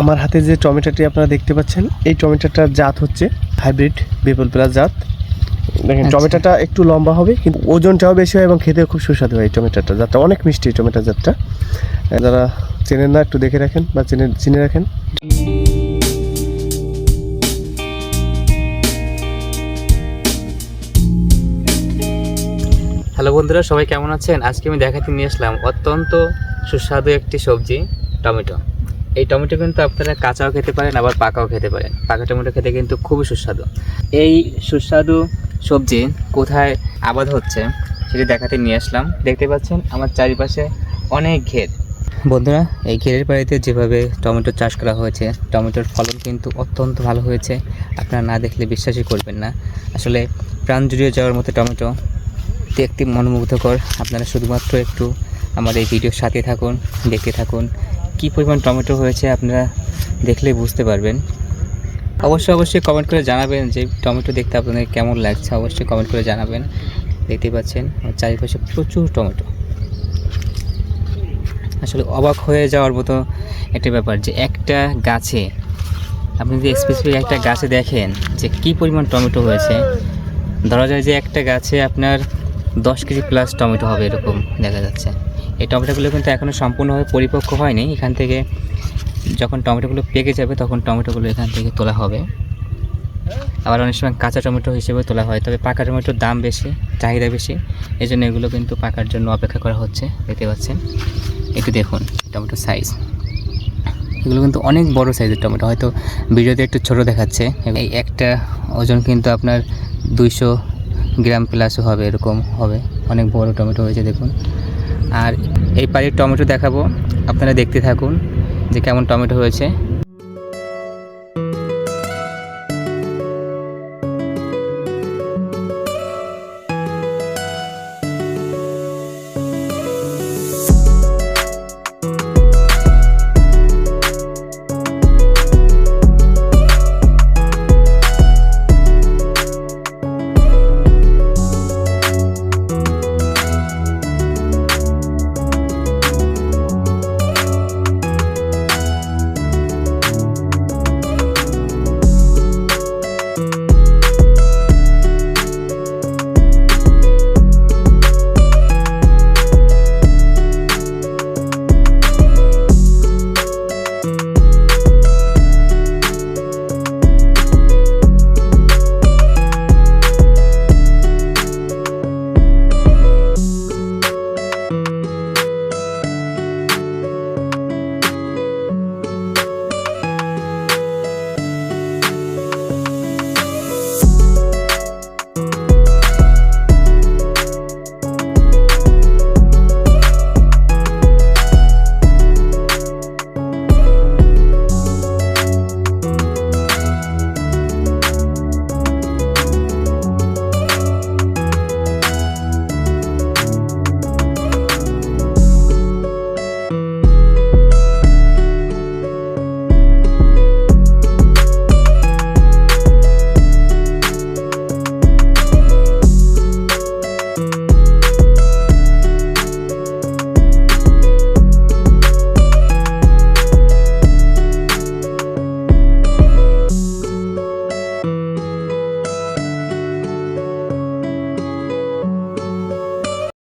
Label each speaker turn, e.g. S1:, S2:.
S1: আমার হাতে যে টমেটোটি আপনারা দেখতে পাচ্ছেন, এই টমেটোটার জাত হচ্ছে হাইব্রিড বিপুল প্লাস জাত। দেখেন টমেটোটা একটু লম্বা হবে, কিন্তু ওজনটাও বেশি হয় এবং খেতেও খুব সুস্বাদু হয়। এই টমেটোটা জাতটা অনেক মিষ্টি, টমেটো জাতটা। যারা চেনেন না একটু দেখে রাখেন বা চিনে রাখেন।
S2: হ্যালো বন্ধুরা, সবাই কেমন আছেন? আজকে আমি দেখাতে নিয়ে আসলাম অত্যন্ত সুস্বাদু একটি সবজি, টমেটো। এই টমেটো কিন্তু আপনারা কাঁচাও খেতে পারেন, আবার পাকাও খেতে পারেন। পাকা টমেটো খেতে কিন্তু খুবই সুস্বাদু। এই সুস্বাদু সবজি কোথায় আবাদ হচ্ছে সেটি দেখাতে নিয়ে আসলাম। দেখতে পাচ্ছেন আমার চারিপাশে অনেক ঘের। বন্ধুরা, এই ঘেরের বাড়িতে যেভাবে টমেটো চাষ করা হয়েছে, টমেটোর ফলন কিন্তু অত্যন্ত ভালো হয়েছে। আপনারা না দেখলে বিশ্বাসই করবেন না। আসলে প্রাণ জুড়িয়ে যাওয়ার মতো টমেটো, দেখতে মনোমুগ্ধকর। আপনারা শুধুমাত্র একটু আমার এই ভিডিওর সাথে থাকুন, দেখতে থাকুন। কী পরিমাণ টমেটো হয়েছে আপনারা দেখলেই বুঝতে পারবেন। অবশ্যই কমেন্ট করে জানাবেন যে টমেটো দেখতে আপনাদের কেমন লাগছে। অবশ্যই কমেন্ট করে জানাবেন। দেখতে পাচ্ছেন আমার চারিপাশে প্রচুর টমেটো। আসলে অবাক হয়ে যাওয়ার মতো একটা ব্যাপার যে একটা গাছে, আপনি যদি স্পেসিফিক একটা গাছে দেখেন যে কী পরিমাণ টমেটো হয়েছে, ধরা যায় যে একটা গাছে আপনার 10 কেজি প্লাস টমেটো হবে, এরকম দেখা যাচ্ছে। এই টমেটোগুলো কিন্তু এখনও সম্পূর্ণভাবে পরিপক্ক হয়নি। এখান থেকে যখন টমেটোগুলো পেকে যাবে তখন টমেটোগুলো এখান থেকে তোলা হবে। আবার অনেক সময় কাঁচা টমেটো হিসেবে তোলা হয়, তবে পাকা টমেটোর দাম বেশি, চাহিদা বেশি, এই জন্য এগুলো কিন্তু পাকার জন্য অপেক্ষা করা হচ্ছে। দেখতে পাচ্ছেন, একটু দেখুন টমেটোর সাইজ। এগুলো কিন্তু অনেক বড় সাইজের টমেটো, হয়তো ভিডিওতে একটু ছোট দেখাচ্ছে। এই একটা ওজন কিন্তু আপনার 200 গ্রাম প্লাসও হবে, এরকম হবে। অনেক বড় টমেটো হয়েছে দেখুন। আর এই পাড়ির টমেটো দেখাবো, আপনারা দেখতে থাকুন যে কেমন টমেটো হয়েছে।